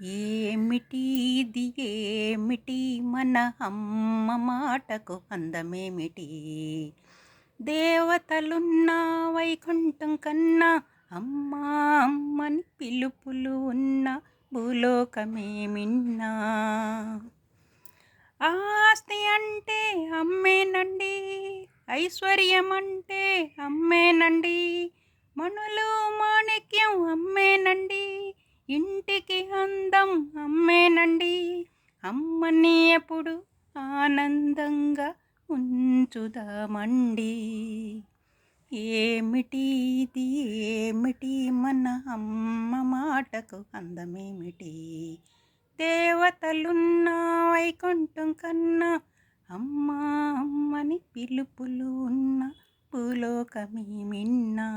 ఏమిటి ఇది ఏమిటి మన అమ్మ మాటకు అందమేమిటి? దేవతలున్న వైకుంఠం కన్నా అమ్మా అమ్మని పిలుపులు ఉన్న భూలోకమే మిన్నా. ఆస్తి అంటే అమ్మేనండి, ఐశ్వర్యం అంటే అమ్మేనండి, మణులు మాణిక్యం అమ్మేనండి, ఇంటికి అందం అమ్మేనండి. అమ్మని ఎప్పుడు ఆనందంగా ఉంచుదామండి. ఏమిటి ఇది ఏమిటి మన అమ్మ మాటకు అందమేమిటి? దేవతలున్న వైకుంఠం కన్నా అమ్మా అమ్మని పిలుపులు ఉన్న భూలోకమే మిన్నా.